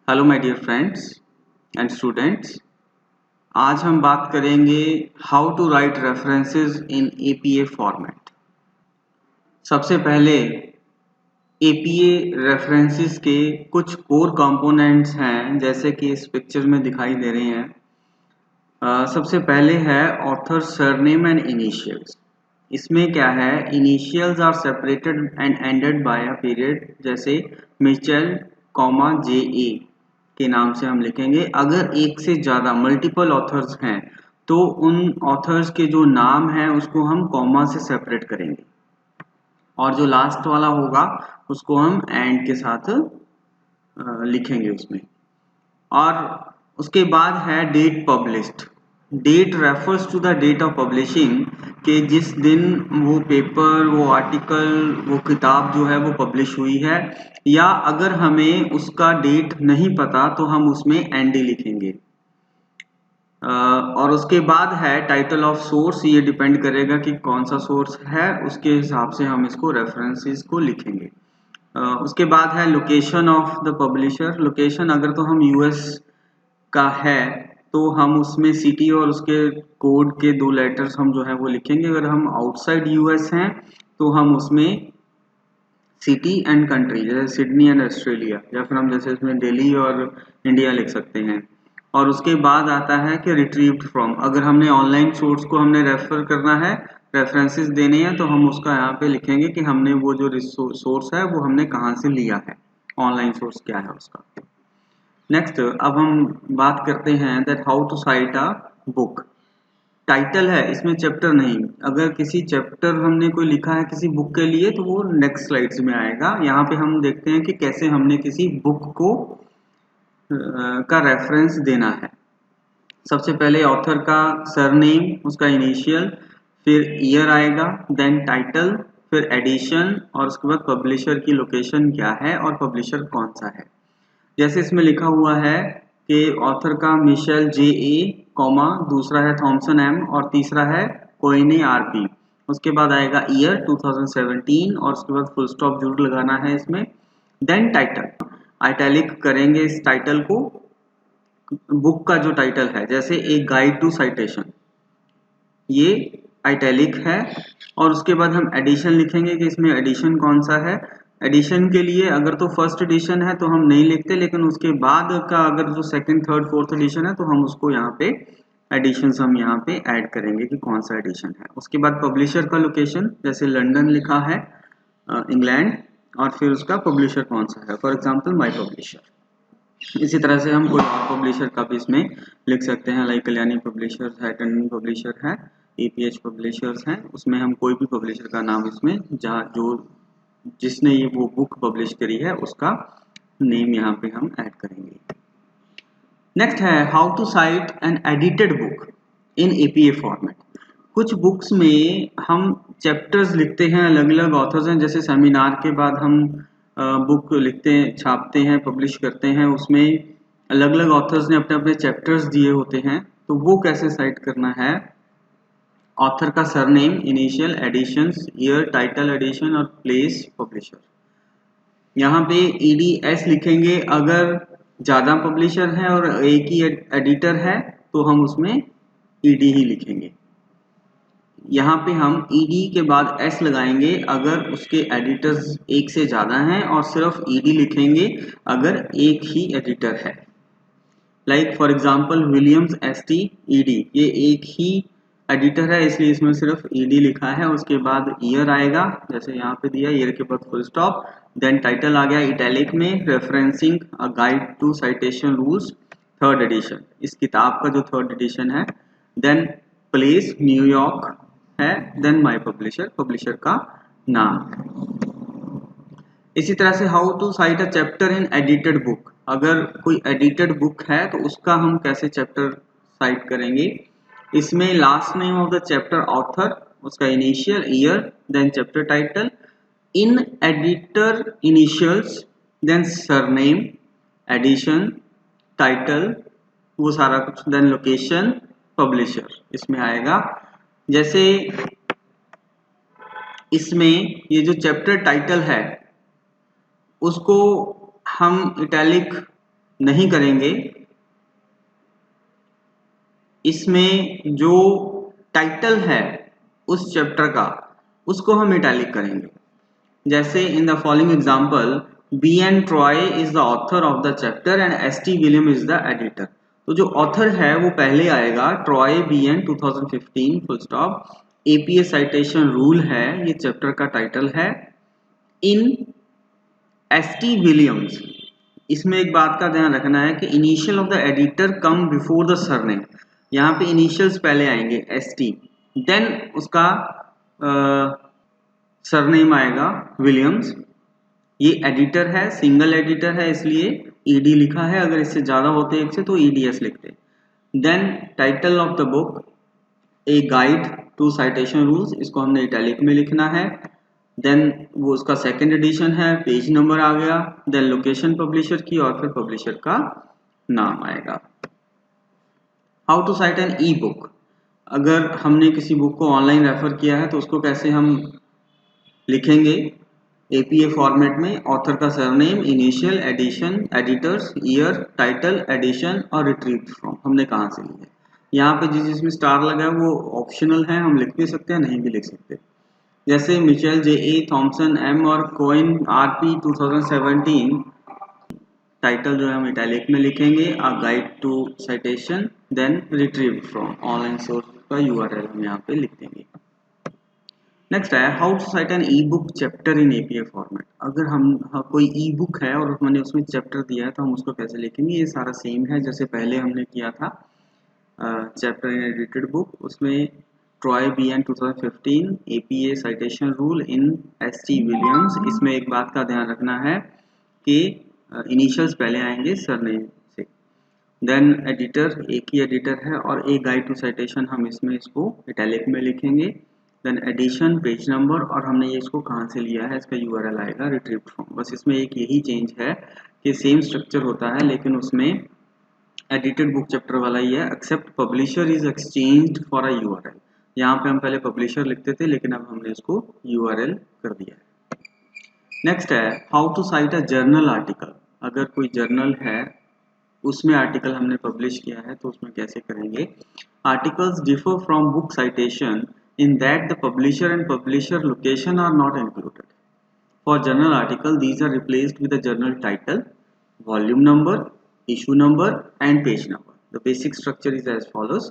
Hello my dear friends and students. आज हम बात करेंगे how to write references in APA format. सबसे पहले एपीए रेफरेंसेस के कुछ कोर कंपोनेंट्स हैं जैसे कि इस पिक्चर में दिखाई दे रहे हैं। सबसे पहले है ऑथर सरनेम एंड इनिशियल्स। इसमें क्या है, initials are separated and ended by a period, जैसे मिचेल कॉमा जे ए के नाम से हम लिखेंगे। अगर एक से ज़्यादा मल्टीपल ऑथर्स हैं तो उन ऑथर्स के जो नाम है उसको हम कॉमा से सेपरेट करेंगे और जो लास्ट वाला होगा उसको हम एंड के साथ लिखेंगे उसमें। और उसके बाद है date published. Date refers to the date of publishing, कि जिस दिन वो पेपर, वो आर्टिकल, वो किताब जो है वो पब्लिश हुई है, या अगर हमें उसका डेट नहीं पता तो हम उसमें एनडी लिखेंगे। और उसके बाद है टाइटल ऑफ सोर्स। ये डिपेंड करेगा कि कौन सा सोर्स है, उसके हिसाब से हम इसको रेफरेंसेस को लिखेंगे। उसके बाद है location of the publisher. Location अगर तो हम यूएस का है तो हम उसमें सिटी और उसके कोड के 2 लेटर्स हम जो है वो लिखेंगे। अगर हम आउटसाइड यूएस हैं तो हम उसमें सिटी एंड कंट्री, जैसे सिडनी एंड ऑस्ट्रेलिया, या फिर हम जैसे इसमें दिल्ली और इंडिया लिख सकते हैं। और उसके बाद आता है कि रिट्रीव्ड फ्रॉम। अगर हमने ऑनलाइन सोर्स को हमने रेफर करना है, रेफरेंसेस देने हैं, तो हम उसका यहाँ पे लिखेंगे कि हमने वो जो सोर्स है वो हमने कहाँ से लिया है, ऑनलाइन सोर्स क्या है उसका। नेक्स्ट, अब हम बात करते हैं that how to cite a book. Title है, इसमें चैप्टर नहीं। अगर किसी चैप्टर हमने कोई लिखा है किसी बुक के लिए तो वो नेक्स्ट स्लाइड्स में आएगा। यहाँ पे हम देखते हैं कि कैसे हमने किसी बुक को का रेफरेंस देना है। सबसे पहले ऑथर का सरनेम, उसका इनिशियल, फिर ईयर आएगा, देन टाइटल, फिर एडिशन, और उसके बाद पब्लिशर की लोकेशन क्या है और पब्लिशर कौन सा है। जैसे इसमें लिखा हुआ है कि ऑथर का मिशेल जे ए कॉमा, दूसरा है थॉमसन एम, और तीसरा है कोइने आर पी। उसके बाद आएगा ईयर 2017 और उसके बाद फुल स्टॉप जरूर लगाना है इसमें। देन टाइटल, आइटैलिक करेंगे इस टाइटल को। बुक का जो टाइटल है, जैसे ए गाइड टू साइटेशन, ये आइटैलिक है। और उसके बाद हम एडिशन लिखेंगे कि इसमें एडिशन कौन सा है। एडिशन के लिए अगर तो फर्स्ट एडिशन है तो हम नहीं लिखते, लेकिन उसके बाद का अगर जो सेकंड, थर्ड, फोर्थ एडिशन है तो हम उसको यहाँ पे एडिशंस हम यहाँ पे ऐड करेंगे कि कौन सा एडिशन है। उसके बाद पब्लिशर का लोकेशन, जैसे लंदन लिखा है, इंग्लैंड, और फिर उसका पब्लिशर कौन सा है, फॉर एग्जाम्पल माई पब्लिशर। इसी तरह से हम कोई और पब्लिशर का भी इसमें लिख सकते हैं, लाइक कल्याणी पब्लिशर्स है, टंडन पब्लिशर है, एपीएच पब्लिशर्स हैं। उसमें हम कोई भी पब्लिशर का नाम इसमें, जहाँ जो जिसने ये वो बुक पब्लिश करी है उसका नेम यहाँ पे हम ऐड करेंगे। नेक्स्ट है how to cite an edited book in APA format. कुछ बुक्स में हम चैप्टर्स लिखते हैं, अलग अलग ऑथर्स हैं, जैसे सेमिनार के बाद हम बुक लिखते हैं, छापते हैं, पब्लिश करते हैं, उसमें अलग अलग ऑथर्स ने अपने अपने चैप्टर्स दिए होते हैं। तो वो कैसे साइट करना है, ऑथर का surname, initial, editions, year, title, edition और प्लेस, पब्लिशर। यहाँ पे EDS लिखेंगे अगर ज़्यादा पब्लिशर है और एक ही एडिटर है तो हम उसमें ED ही लिखेंगे। यहाँ पे हम ED के बाद S लगाएंगे अगर उसके एडिटर्स एक से ज़्यादा हैं, और सिर्फ ED लिखेंगे अगर एक ही एडिटर है। Like for example Williams ST ED, ये एक ही एडिटर है इसलिए इसमें सिर्फ ED लिखा है। उसके बाद ईयर आएगा, जैसे यहाँ पे दिया, ईयर के बाद फुल स्टॉप, देन टाइटल आ गया इटैलिक में, referencing a guide to citation rules, third edition, इस किताब का जो थर्ड एडिशन है। देन प्लेस न्यूयॉर्क है, देन माय पब्लिशर, पब्लिशर का नाम। इसी तरह से how to cite a chapter in edited book. अगर कोई एडिटेड बुक है तो उसका हम कैसे चैप्टर साइट करेंगे। इसमें last name of the chapter, author, उसका initial, year, then chapter title, in editor initials, then surname, edition, title, वो सारा कुछ, देन लोकेशन, पब्लिशर इसमें आएगा। जैसे इसमें ये जो चैप्टर टाइटल है उसको हम इटैलिक नहीं करेंगे, इसमें जो टाइटल है उस चैप्टर का उसको हम इटैलिक करेंगे। जैसे in the following example, B N Troy is the author of the chapter and S T William is the editor. तो जो ऑथर है वो पहले आएगा, Troy B N 2015 full stop, APA citation rule है, ये चैप्टर का टाइटल है। इन एस टी विलियम्स, इसमें एक बात का ध्यान रखना है कि initial of the editor come before the surname, यहाँ पे इनिशियल्स पहले आएंगे एस टी, देन उसका सरनेम आएगा विलियम्स। ये एडिटर है, सिंगल एडिटर है, इसलिए ईडी लिखा है, अगर इससे ज्यादा होते एक से तो ईडीएस लिखते। Then title of the book, a guide to citation rules, इसको हमने इटैलिक में लिखना है। देन वो उसका सेकंड एडिशन है, पेज नंबर आ गया, देन लोकेशन पब्लिशर की और फिर पब्लिशर का नाम आएगा। How to cite an e book, अगर हमने किसी बुक को ऑनलाइन रेफर किया है तो उसको कैसे हम लिखेंगे एपीए फॉर्मेट में, ऑथर का surname, initial, edition, editors, year, title, edition और रिट्रीव फ्रॉम, हमने कहाँ से लिया है। यहाँ पे जिसमें स्टार लगा है वो ऑप्शनल है, हम लिख भी सकते हैं नहीं भी लिख सकते। जैसे Mitchell J A, Thomson M और कोइन आरपी 2017, टाइटल जो है हम इटैलिक में लिखेंगे, a guide to citation, then retrieve from, online source का यूआरएल हम यहाँ पे लिख देंगे। नेक्स्ट है how to cite an e book chapter in APA format, अगर हम कोई ई बुक है और मैंने उसमें चैप्टर दिया है तो हम उसको कैसे लिखेंगे। ये सारा सेम है जैसे पहले हमने किया था चैप्टर इन एडिटेड बुक, उसमें Troy B N 2015 APA citation rule in S T Williams, इसमें एक बात का ध्यान रखना है कि इनिशियल्स पहले आएंगे सरनेम से। देन एडिटर, एक ही एडिटर है, और ए गाइड टू साइटेशन हम इसमें इसको इटैलिक में लिखेंगे। देन एडिशन, पेज नंबर, और हमने ये इसको कहाँ से लिया है इसका यूआरएल आएगा रिट्रीव फ्रॉम। बस इसमें एक यही चेंज है कि सेम स्ट्रक्चर होता है लेकिन उसमें एडिटेड बुक चैप्टर वाला ही है, except publisher is exchanged for a URL. यहाँ पे हम पहले पब्लिशर लिखते थे लेकिन अब हमने इसको यूआरएल कर दिया है। नेक्स्ट है how to cite a journal article, अगर कोई जर्नल है उसमें आर्टिकल हमने पब्लिश किया है तो उसमें कैसे करेंगे। Articles differ from book citation in that the publisher and publisher location are not included. For journal article, these are replaced with the journal title, volume number, issue number and page number. The basic structure is as follows.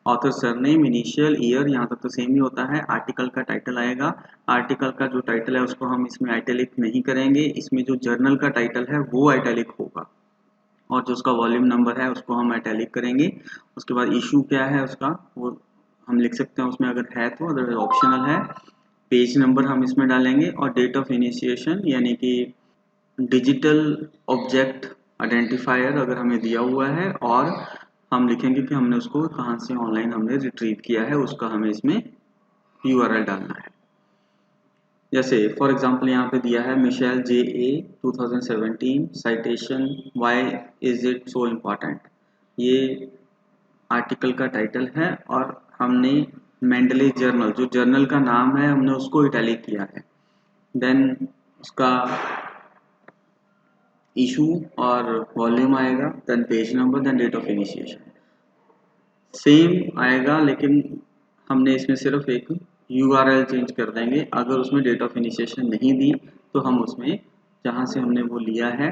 Author surname, initial, year, यहाँ तक तो same ही होता है। Article का title आएगा, article का जो title है उसको हम इसमें आइटैलिक नहीं करेंगे, इसमें जो जर्नल का टाइटल है वो आइटैलिक होगा, और जो उसका वॉल्यूम नंबर है उसको हम आइटैलिक करेंगे। उसके बाद इशू क्या है उसका वो हम लिख सकते हैं उसमें अगर है तो, अदरवाइज ऑप्शनल है। पेज नंबर हम इसमें डालेंगे, और डेट ऑफ इनिशिएशन यानी कि डिजिटल ऑब्जेक्ट आइडेंटिफायर अगर हमें दिया हुआ है, और हम लिखेंगे कि हमने उसको कहाँ से ऑनलाइन हमने रिट्रीव किया है, उसका हमें इसमें यूआरएल डालना है। जैसे फॉर एग्जांपल यहाँ पे दिया है Mitchell J A 2017 citation, why is it so important, ये आर्टिकल का टाइटल है, और हमने मेंडले जर्नल, जो जर्नल का नाम है हमने उसको इटैलिक किया है। देन उसका इशू और वॉल्यूम आएगा, then page number, then date of initiation same आएगा, लेकिन हमने इसमें सिर्फ एक यूआरएल चेंज कर देंगे। अगर उसमें डेट ऑफ इनिशिएशन नहीं दी तो हम उसमें जहाँ से हमने वो लिया है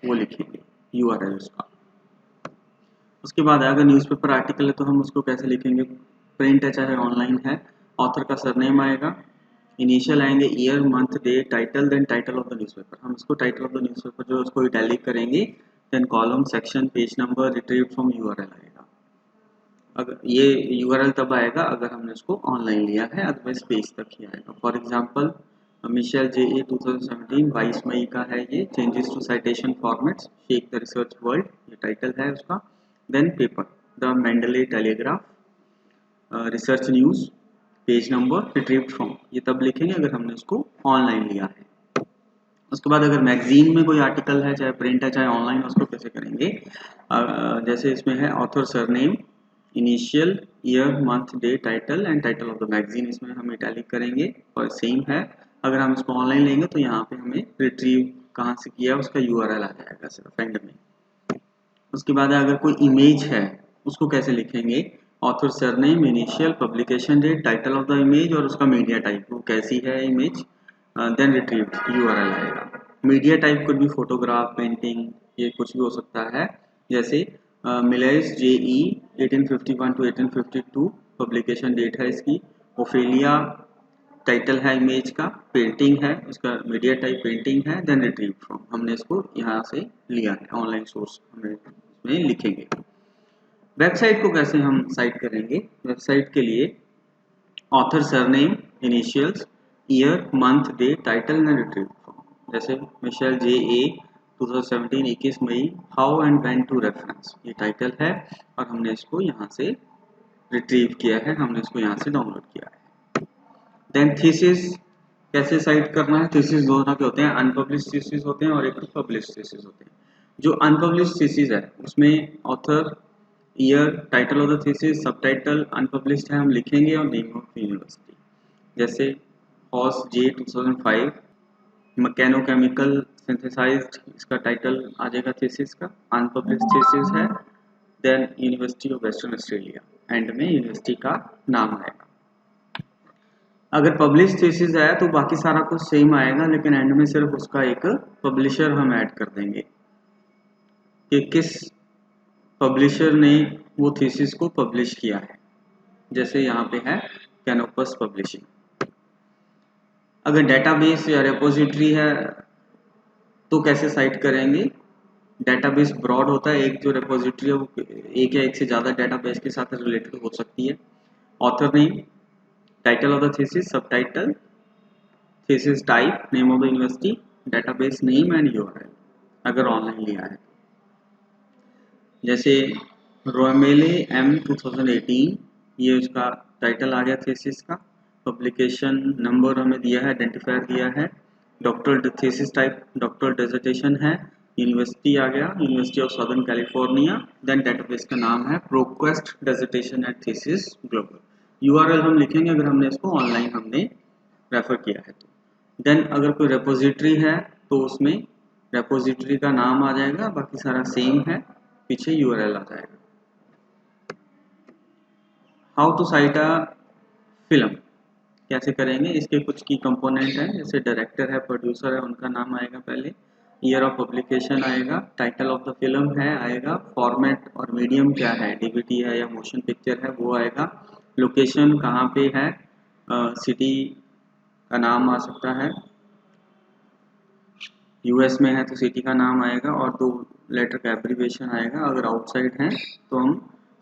वो लिखेंगे यूआरएल उसका। उसके बाद अगर न्यूज़पेपर आर्टिकल है तो हम उसको कैसे लिखेंगे, प्रिंट है चाहे ऑनलाइन है। ऑथर का सरनेम आएगा, इनिशियल आएंगे, year, month, day, title, then title of the newspaper, हम इसको टाइटल ऑफ द न्यूज़पेपर जो उसको इटैलिक करेंगे। Then column, section, page number, retrieve from URL आएगा। अगर ये यूआरएल तब आएगा अगर हमने उसको ऑनलाइन लिया है, अदरवाइज पेज तक ही आएगा। For example Michelle J A 2017 22 मई का है ये, changes to citation formats, shake the research world, ये टाइटल है उसका। Then paper, the Mendeley Telegraph, research news, page number, retrieved from, ये तब लिखेंगे अगर हमने उसको ऑनलाइन लिया है। उसके बाद अगर मैगजीन में कोई आर्टिकल है, चाहे प्रिंट है चाहे ऑनलाइन, उसको कैसे करेंगे। जैसे इसमें है author surname, initial, year, month, day, title and title of the magazine, इसमें हम इटैलिक करेंगे, और सेम है। अगर हम इसको ऑनलाइन लेंगे तो यहाँ पे हमें रिट्रीव कहाँ से किया उसका URL आ जाएगा सिर्फ एंड में। उसके बाद अगर कोई इमेज है उसको कैसे लिखेंगे, author surname, initial, publication date, title of the image और उसका मीडिया टाइप, वो कैसी है इमेज, देन रिट्रीव्ड URL आएगा। मीडिया टाइप कुछ भी फोटोग्राफ, पेंटिंग, ये कुछ भी हो सकता है। जैसे मिलेज JE 1851 to 1852 पब्लिकेशन डेट है इसकी। ओफेलिया टाइटल है इमेज का, पेंटिंग है, उसका मीडिया टाइप पेंटिंग है, देन रिट्रीव फ्रॉम, हमने इसको यहाँ से लिया है, ऑनलाइन सोर्स हमें इसमें लिखेंगे। वेबसाइट को कैसे हम साइट करेंगे, वेबसाइट के लिए author surname, initials, year, month, day, title and retrieve from. जैसे मिशेल JA 2017 21 मई, how and when to reference, ये टाइटल है और हमने इसको यहाँ से रिट्रीव किया है, हमने इसको यहाँ से डाउनलोड किया है। देन थीसिस कैसे साइट करना है, थीसिस दो तरह के होते हैं, अनपब्लिश्ड थीसिस होते हैं और एक पब्लिश्ड थीसिस होते हैं। जो अनपब्लिश्ड थीसिस है उसमें author, year, title of the thesis, subtitle, unpublished है हम लिखेंगे और नेम ऑफ यूनिवर्सिटी। जैसे हॉस J 2005 मैकेनोकेमिकल सिंथेसाइज्ड, इसका टाइटल आ जाएगा थीसिस का, अनपब्लिश्ड थीसिस है। Then university of Western Australia, end में यूनिवर्सिटी का नाम आएगा। अगर पब्लिश थीसिस है तो बाकी सारा कुछ सेम आएगा, लेकिन एंड में सिर्फ उसका एक पब्लिशर हम ऐड कर देंगे कि किस पब्लिशर ने वो थीसिस को पब्लिश किया है। जैसे यहाँ पे है कैनोपस पब्लिशिंग। अगर डेटाबेस या रेपोजिटरी है तो कैसे साइट करेंगे, डेटाबेस ब्रॉड होता है, एक जो रेपोजिटरी है वो एक या एक से ज़्यादा डेटाबेस के साथ रिलेटेड हो सकती है। Author name, title of the thesis, subtitle, thesis type, name of the university, database name and URL अगर ऑनलाइन लिया है। जैसे रोमेले M 2018, ये उसका टाइटल आ गया थीसिस का, पब्लिकेशन नंबर हमें दिया है, आइडेंटिफायर दिया है, doctor thesis type doctor dissertation है, यूनिवर्सिटी आ गया university of Southern California, then database का नाम है ProQuest dissertation at thesis global. URL हम लिखेंगे अगर हमने इसको ऑनलाइन हमने रेफर किया है तो। देन अगर कोई रेपोजिटरी है तो उसमें रेपोजिटरी का नाम आ जाएगा, बाकी सारा सेम है, पीछे URL आ जाएगा। How to cite a film कैसे करेंगे, इसके कुछ की कंपोनेंट है, जैसे डायरेक्टर है, प्रोड्यूसर है, उनका नाम आएगा पहले, ईयर ऑफ पब्लिकेशन आएगा, टाइटल ऑफ द फिल्म है आएगा, फॉर्मेट और मीडियम क्या है, DVD है या मोशन पिक्चर है वो आएगा, लोकेशन कहाँ पे है, सिटी का नाम आ सकता है, US में है तो सिटी का नाम आएगा और 2 लेटर का एब्रीविएशन आएगा। अगर आउटसाइड है तो हम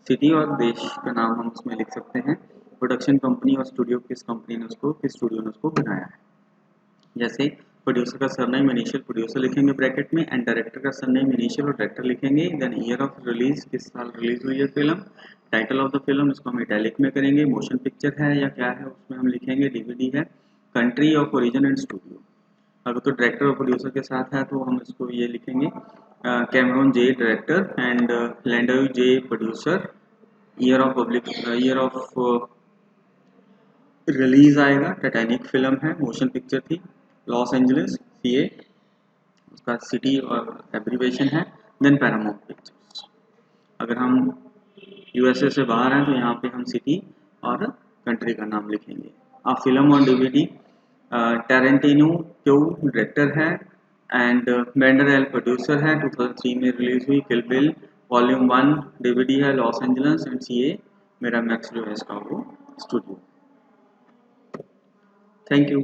सिटी और देश का नाम हम उसमें लिख सकते हैं। प्रोडक्शन कंपनी और स्टूडियो, किस कंपनी ने उसको, किस स्टूडियो ने उसको बनाया है। जैसे प्रोड्यूसर का सरनेम, इनिशियल प्रोड्यूसर लिखेंगे ब्रैकेट में, एंड डायरेक्टर का सरनेम, इनिशियल और डायरेक्टर लिखेंगे। देन ईयर ऑफ रिलीज, किस साल रिलीज हुई है film, title of the film, इसको हम इटैलिक में करेंगे, मोशन पिक्चर है या क्या है उसमें हम लिखेंगे, DVD है, country of origin and studio. अगर तो डायरेक्टर और प्रोड्यूसर के साथ है तो हम इसको ये लिखेंगे Cameron J director and Landau J producer, year of release आएगा, टाइटैनिक फिल्म है, मोशन पिक्चर थी, लॉस एंजलिस CA उसका सिटी और एब्रीवेशन है, देन पैरामाउंट पिक्चर्स। अगर हम USA से बाहर हैं तो यहाँ पे हम सिटी और कंट्री का नाम लिखेंगे। अब फिल्म और DVD, टेरेंटिनो Q डायरेक्टर है एंड बेंडर L प्रोड्यूसर है, 2003 में रिलीज हुई किल बिल वॉल्यूम 1, DVD है, लॉस एंजलिस एंड CA मेरा मैक्स जो है इसका वो स्टूडियो। Thank you.